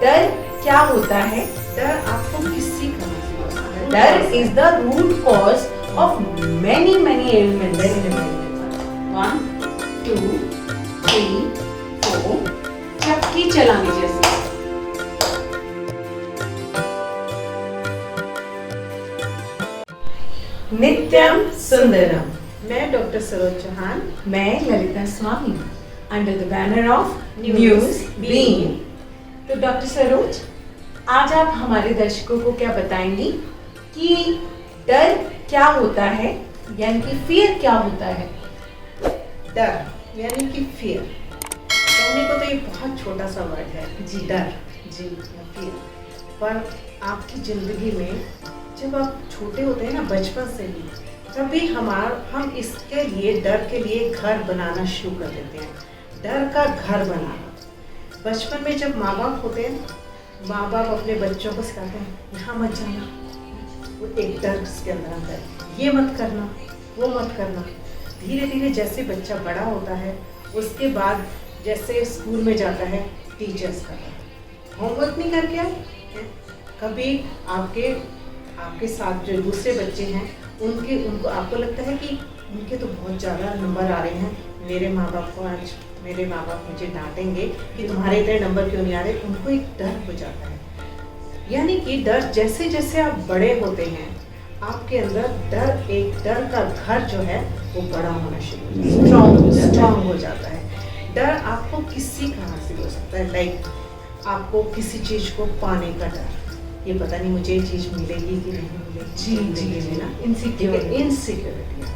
डर क्या होता है? डर आपको किसी कारण से होता है। डर is the root cause of many ailments. 1, 2, 3, 4 चक्की चलाने जैसी। नित्यम सुंदरम। मैं डॉक्टर सरोज चौहान, मैं Lalita Swami, under the banner of News news Being। Being. तो डॉक्टर सरोज, आज आप हमारे दर्शकों को क्या बताएंगी कि डर क्या होता है, यानी कि फियर क्या होता है? डर यानी कि फियर कहने को तो ये बहुत छोटा सा वर्ड है जी। डर जी या फियर, पर आपकी जिंदगी में जब आप छोटे होते हैं ना, बचपन से ही, तभी हम इसके लिए, डर के लिए घर बनाना शुरू कर देते हैं। डर का घर बनाना बचपन में जब माँ बाप होते हैं, माँ बाप अपने बच्चों को सिखाते हैं यहाँ मत जाना, वो एक डर उसके अंदर आता है, ये मत करना, वो मत करना। धीरे धीरे जैसे बच्चा बड़ा होता है, उसके बाद जैसे स्कूल में जाता है, टीचर्स का होमवर्क नहीं करके आए, कभी आपके साथ जो दूसरे बच्चे हैं उनको आपको लगता है कि उनके तो बहुत ज़्यादा नंबर आ रहे हैं, मेरे माँ बाप मुझे डांटेंगे कि तुम्हारे इतने नंबर क्यों नहीं आ रहे। उनको एक डर हो जाता है, यानी कि डर जैसे जैसे आप बड़े होते हैं, आपके अंदर एक डर का घर जो है वो बड़ा होना शुरू स्ट्रॉन्ग हो जाता है। डर आपको किसी कारण से हो सकता है, लाइक आपको किसी चीज़ को पाने का डर, ये पता नहीं मुझे ये चीज़ मिलेगी कि नहीं मिलेगी, जी ना, इनसिक्योरिटी।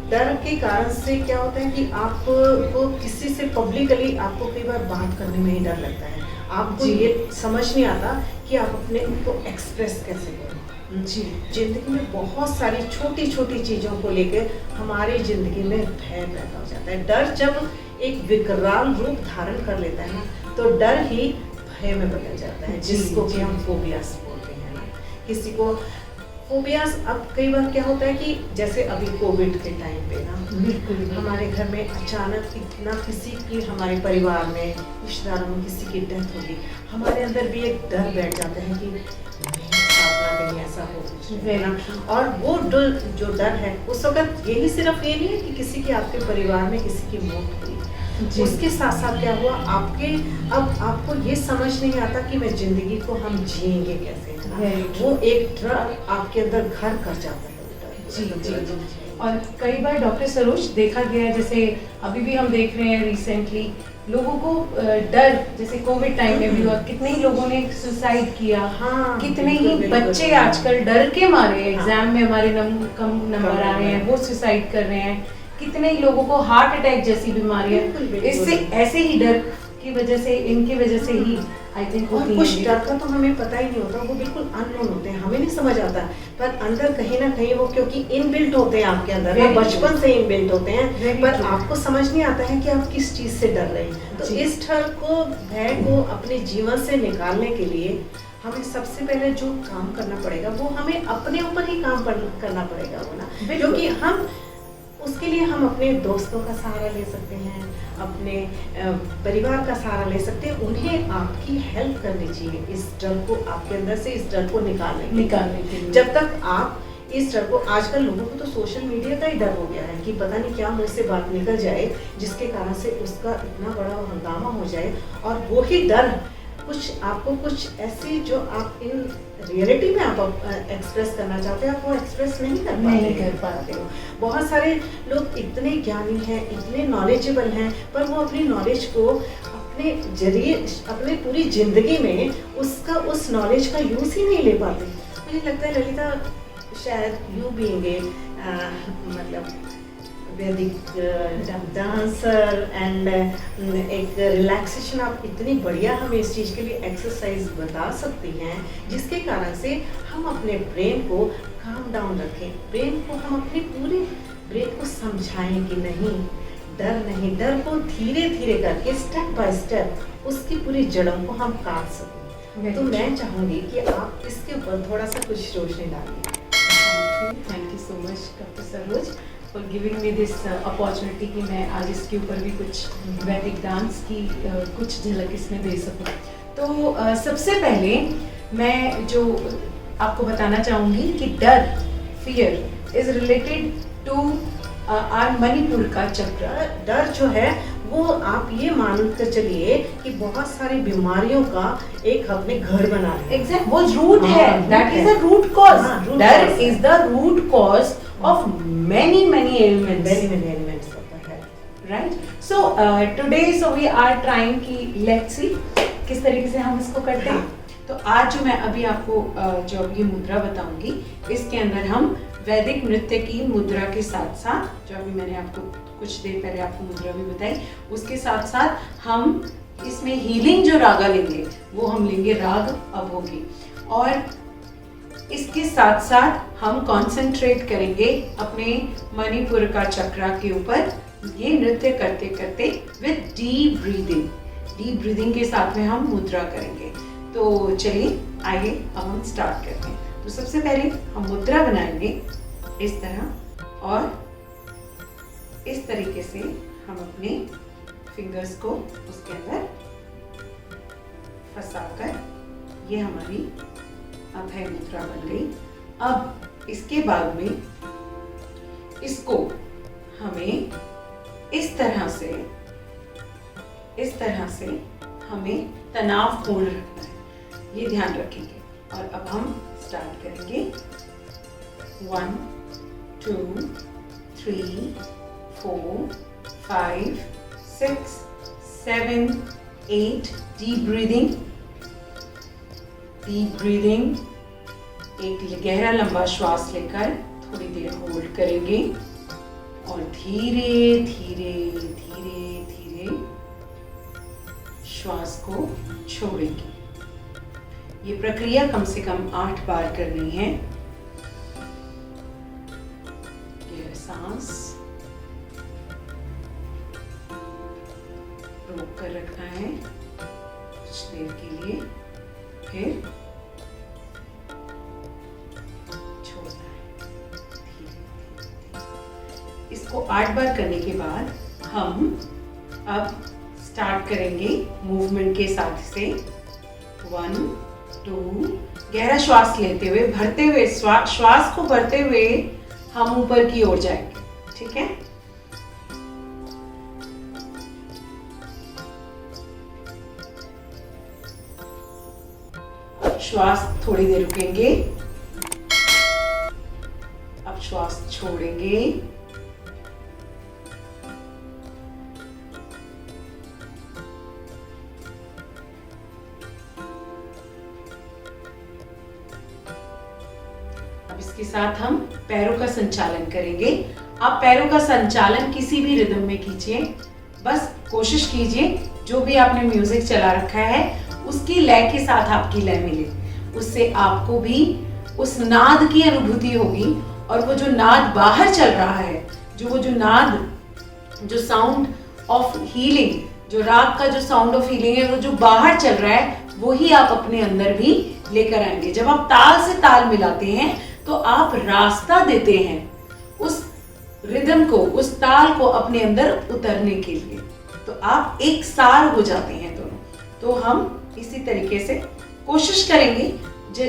डर के कारण से क्या होता है कि आपको किसी से पब्लिकली आपको कई बार बात करने में ही डर लगता है, आपको ये समझ नहीं आता कि आप अपने उनको एक्सप्रेस कैसे करें। जी, जिंदगी में बहुत सारी छोटी छोटी चीज़ों को लेकर हमारी जिंदगी में भय पैदा हो जाता है। डर जब एक विकराल रूप धारण कर लेता है ना, तो डर ही भय में बदल जाता है, जिसको कि हम फोबियास बोलते हैं ना। किसी को फोबियास, अब कई बार क्या होता है कि जैसे अभी कोविड के टाइम पे ना, बिल्कुल हमारे घर में अचानक इतना किसी की, हमारे परिवार में, रिश्तेदारों में किसी की डेथ होगी, हमारे अंदर भी एक डर बैठ जाता है कि कहीं ऐसा हो कुछ। और वो जो डर है उस वक्त, यही सिर्फ ये नहीं है कि किसी की, आपके परिवार में किसी की मौत हुई, उसके साथ साथ क्या हुआ, अब आपको ये समझ नहीं आता कि मैं जिंदगी को हम जिएंगे कैसे, वो एक डर आपके अंदर घर कर जाता है। जी। और कई बार डॉक्टर सरोज देखा गया है, जैसे अभी भी हम देख रहे हैं रिसेंटली, लोगों को डर, जैसे कोविड टाइम में भी हुआ, कितने ही लोगों ने सुसाइड किया। हाँ, कितने ही बच्चे आजकल डर के मारे एग्जाम में हमारे कम नंबर आ रहे हैं, वो सुसाइड कर रहे हैं। कितने ही लोगों को हार्ट अटैक जैसी बीमारियां इससे, ऐसे ही डर की वजह से, इनकी वजह से ही आई थिंक होती है। कुछ डर का तो हमें पता ही नहीं होता, वो बिल्कुल अननोन होते हैं, हमें नहीं समझ आता, पर अंदर कहीं ना कहीं वो, क्योंकि इनबिल्ट होते हैं आपके अंदर, बचपन से इनबिल्ट होते हैं, पर आपको समझ नहीं आता है कि आप किस चीज़ से डर रहे हैं। तो इस डर को, भय को अपने जीवन से निकालने के लिए हमें सबसे पहले जो काम करना पड़ेगा, वो हमें अपने ऊपर ही काम करना पड़ेगा, वो ना, क्योंकि हम उसके लिए हम अपने दोस्तों का सहारा ले सकते हैं, अपने परिवार का सहारा ले सकते हैं। उन्हें आपकी हेल्प करनी चाहिए इस डर को, आपके अंदर से इस डर को निकालने के लिए। जब तक आप इस डर को, आजकल लोगों को तो सोशल मीडिया का ही डर हो गया है कि पता नहीं क्या मुझसे बात निकल जाए, जिसके कारण से उसका इतना बड़ा हंगामा हो जाए, और वो ही डर आपको कुछ ऐसी, जो आप इन रियलिटी में आप एक्सप्रेस करना चाहते हैं, आप वो एक्सप्रेस नहीं कर पाते हो। बहुत सारे लोग इतने ज्ञानी हैं, इतने नॉलेजेबल हैं, पर वो अपनी नॉलेज को अपने जरिए, अपने पूरी जिंदगी में उस नॉलेज का यूज़ ही नहीं ले पाते। मुझे लगता है ललिता, शायद यू बीइंग मतलब वैदिक डांसर एंड एक रिलैक्सेशन, आप इतनी बढ़िया हमें इस चीज़ के लिए एक्सरसाइज बता सकती हैं, जिसके कारण से हम अपने ब्रेन को काम डाउन रखें, ब्रेन को हम अपने पूरे ब्रेन को समझाएं कि नहीं, डर को धीरे धीरे करके, स्टेप बाय स्टेप उसकी पूरी जड़ों को हम काट सकें। तो मैं चाहूँगी कि आप इसके ऊपर थोड़ा सा कुछ रोशनी डालिए। Thank you so much doctor Saroj for giving me this opportunity कि मैं आज इसके ऊपर भी कुछ वैदिक डांस की कुछ झलक इसमें दे सकूं। तो सबसे पहले मैं जो आपको बताना चाहूंगी कि डर, fear is related to our Manipur का चक्र। डर जो है वो आप ये मान कर चलिए कि बहुत सारी बीमारियों का एक अपने घर बना है। एग्जैक्ट, वो रूट हाँ, है, root दैट है। Is a root cause. हाँ, root डर cause है। Is the root cause of many ailments, very many elements होता है। right? So today so we are trying कि let's see किस तरीके से हम इसको करते हैं। तो आज जो मैं अभी आपको जो अभी ये मुद्रा बताऊंगी, इसके अंदर हम वैदिक नृत्य की मुद्रा के साथ साथ, जो अभी मैंने आपको कुछ देर पहले आपको मुद्रा भी बताई, उसके साथ साथ हम इसमें हीलिंग जो रागा लेंगे वो हम लेंगे राग अभोगी, और इसके साथ साथ हम कंसंट्रेट करेंगे अपने मणिपुर का चक्रा के ऊपर, ये नृत्य करते करते विद डीप ब्रीदिंग के साथ में हम मुद्रा करेंगे। तो चलिए आइए अब हम स्टार्ट करते हैं। तो सबसे पहले हम मुद्रा बनाएंगे इस तरह, और इस तरीके से हम अपने फिंगर्स को उसके अंदर फंसाकर, ये हमारी अभय मुद्रा बन गई। अब इसके बाद में इसको हमें इस तरह से हमें तनावपूर्ण रखना है, ये ध्यान रखेंगे। और अब हम स्टार्ट करेंगे। 1 2 3 4 5 6 7 8 डीप ब्रीदिंग, एक गहरा लंबा श्वास लेकर थोड़ी देर होल्ड करेंगे, और धीरे धीरे श्वास को छोड़ेंगे। ये प्रक्रिया कम से कम 8 बार करनी है। गहरा सांस रोक कर रखना है कुछ देर के लिए, फिर छोड़ना है धीरे। इसको 8 बार करने के बाद हम अब स्टार्ट करेंगे मूवमेंट के साथ से। 1 2, गहरा श्वास लेते हुए, भरते हुए, श्वास को भरते हुए हम ऊपर की ओर जाएंगे, ठीक है? श्वास थोड़ी देर रुकेंगे, अब श्वास छोड़ेंगे, अब इसके साथ हम पैरों का संचालन करेंगे। आप पैरों का संचालन किसी भी रिदम में कीजिए, बस कोशिश कीजिए जो भी आपने म्यूजिक चला रखा है उसकी लय के साथ आपकी लय मिले, उससे आपको भी उस नाद की अनुभूति होगी, और वो जो नाद बाहर चल रहा है, वो जो नाद, जो साउंड ऑफ हीलिंग, जो राग का जो साउंड ऑफ हीलिंग है, वो जो बाहर चल रहा है वही आप अपने अंदर भी लेकर आएंगे। जब आप ताल से ताल मिलाते हैं तो आप रास्ता देते हैं उस रिदम को, उस ताल को अपने अंदर उतरने के लिए, तो आप एक सार हो जाते हैं दोनों। तो हम इसी तरीके से कोशिश करेंगे,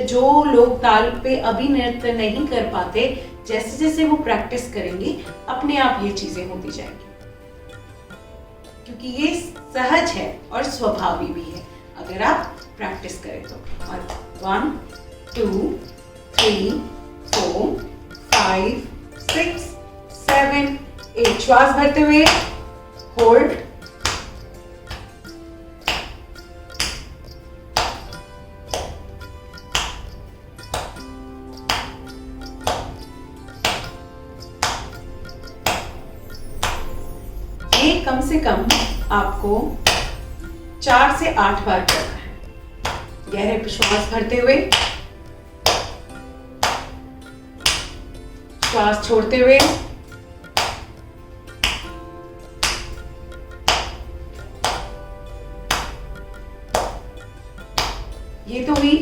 जो लोग ताल पे अभी नृत्य नहीं कर पाते, जैसे जैसे वो प्रैक्टिस करेंगे अपने आप ये चीजें होती जाएंगी, क्योंकि ये सहज है और स्वभावी भी है अगर आप प्रैक्टिस करें तो। और 1 2 3 4 5 6 7 8, श्वास भरते हुए होल्ड, ये कम से कम आपको 4 से 8 बार करना है। गहरे श्वास भरते हुए, श्वास छोड़ते हुए, ये तो हुई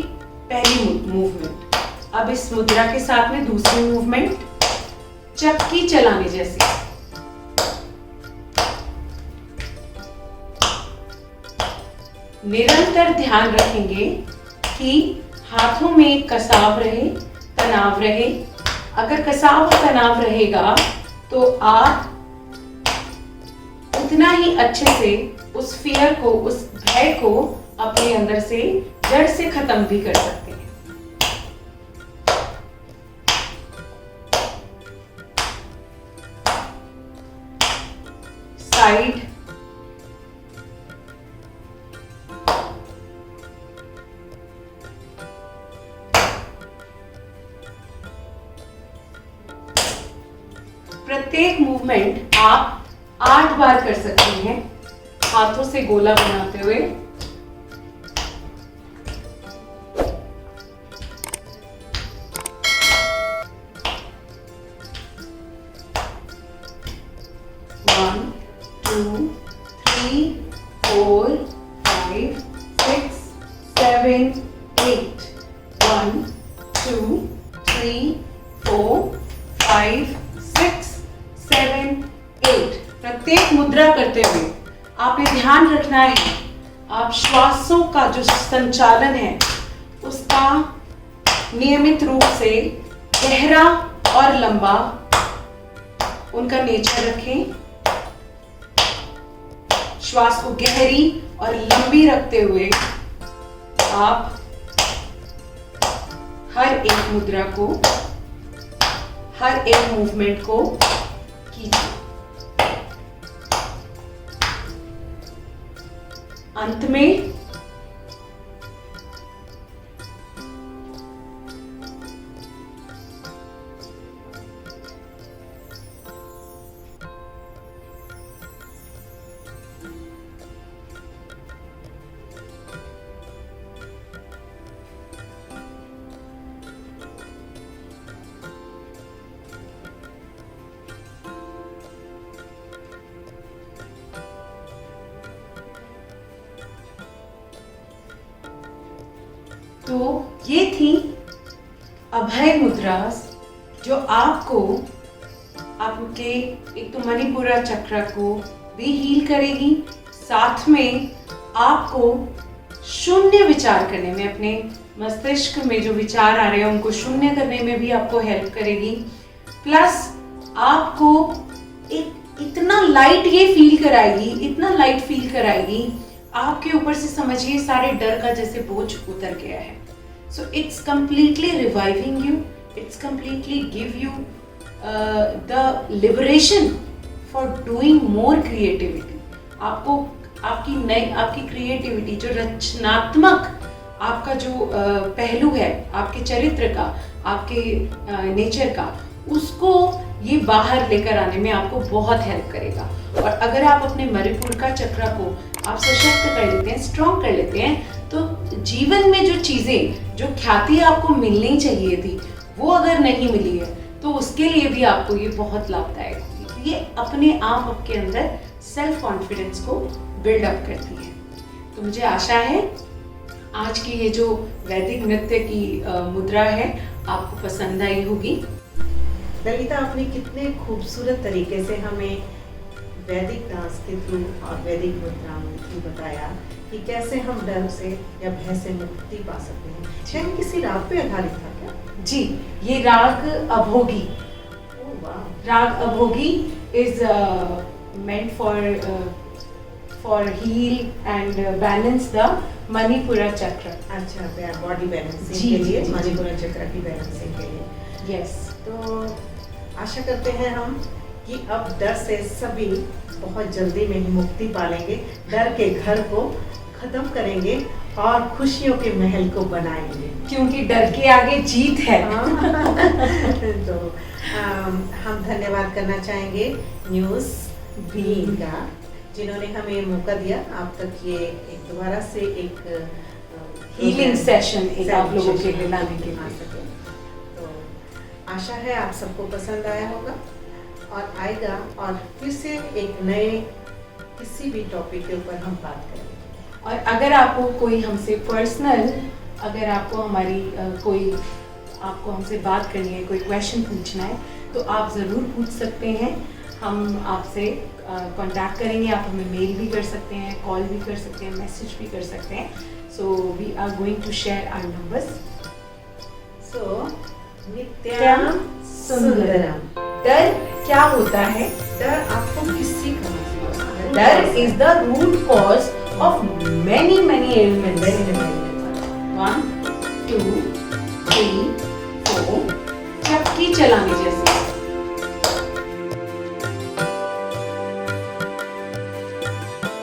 पहली मूवमेंट। अब इस मुद्रा के साथ में दूसरी मूवमेंट चक्की चलाने जैसी। निरंतर ध्यान रखेंगे कि हाथों में कसाव रहे, तनाव रहे। अगर कसाव और तनाव रहेगा तो आप उतना ही अच्छे से उस फियर को, उस भय को अपने अंदर से जड़ से खत्म भी कर सकते हैं। साइड, प्रत्येक मूवमेंट आप 8 बार कर सकते हैं हाथों से गोला बनाते हुए। One, 2, 3, 4, 5, 6, 7, 8. 1, 2, 3, 4, 5, 6, 7, 8। प्रत्येक मुद्रा करते हुए आपने ध्यान रखना है आप श्वासों का जो संचालन है उसका नियमित रूप से गहरा और लंबा उनका नेचर रखें। श्वास को गहरी और लंबी रखते हुए आप हर एक मुद्रा को, हर एक मूवमेंट को कीजिए। अंत में तो ये थी अभय मुद्रास जो आपको आपके एक तो मणिपुरा चक्र को भी हील करेगी, साथ में आपको शून्य विचार करने में, अपने मस्तिष्क में जो विचार आ रहे हैं उनको शून्य करने में भी आपको हेल्प करेगी। प्लस आपको एक इतना लाइट ये फील कराएगी, इतना लाइट फील कराएगी आपके ऊपर से, समझिए सारे डर का जैसे बोझ उतर गया है। So it's completely reviving you, it's completely give you the liberation for doing more creativity. आपको आपकी क्रिएटिविटी, जो रचनात्मक आपका जो पहलू है आपके चरित्र का, आपके नेचर का, उसको ये बाहर लेकर आने में आपको बहुत हेल्प करेगा। और अगर आप अपने मणिपुर का चक्र को आप सशक्त कर लेते हैं, स्ट्रॉन्ग कर लेते हैं, तो जीवन में जो चीजें, जो ख्याति आपको मिलनी चाहिए थी वो अगर नहीं मिली है तो उसके लिए भी आपको ये बहुत लाभदायक होगी। ये अपने आप आपके अंदर सेल्फ कॉन्फिडेंस को बिल्डअप करती है। तो मुझे आशा है आज की ये जो वैदिक नृत्य की मुद्रा है आपको पसंद आई होगी। ललिता, आपने कितने खूबसूरत तरीके से हमें वैदिक डांस के थ्रू और वैदिक मुद्राओं के थ्रू बताया कि कैसे हम डर से या भय से मुक्ति पा सकते हैं। शायद किसी राग पे आधारित था क्या? जी, ये राग अभोगी। ओह वाह। Raag Abhogi is meant for heal and balance the Manipura chakra. अच्छा, बॉडी बैलेंसिंग जी, के लिए, जी, जी। मणिपुरा चक्र की बैलेंसिंग के लिए। यस। तो आशा करते हैं हम कि अब डर से सभी बहुत जल्दी में ही मुक्ति पालेंगे, डर के घर को खत्म करेंगे और खुशियों के महल को बनाएंगे, क्योंकि डर के आगे जीत है। तो हम धन्यवाद करना चाहेंगे न्यूज़ बीइंग का, जिन्होंने हमें मौका दिया आप तक ये एक दोबारा से एक हीलिंग सेशन एक आप लोगों के लिए लाने के आ लिए। सके। तो आशा है आप सबको पसंद आया होगा और आएगा, और फिर से एक नए किसी भी टॉपिक के ऊपर हम बात करेंगे। और अगर आपको कोई हमसे पर्सनल, अगर आपको हमारी आपको हमसे बात करनी है, कोई क्वेश्चन पूछना है, तो आप ज़रूर पूछ सकते हैं। हम आपसे कांटेक्ट करेंगे. आप हमें मेल भी कर सकते हैं, कॉल भी कर सकते हैं, मैसेज भी कर सकते हैं. So we are going to share our numbers. So Nityam Nityam Sundaram. डर क्या होता है? डर आपको किसी का डर is the root cause of many ailments. 1, 2, 3, 4. चक्की चलाने जैसे.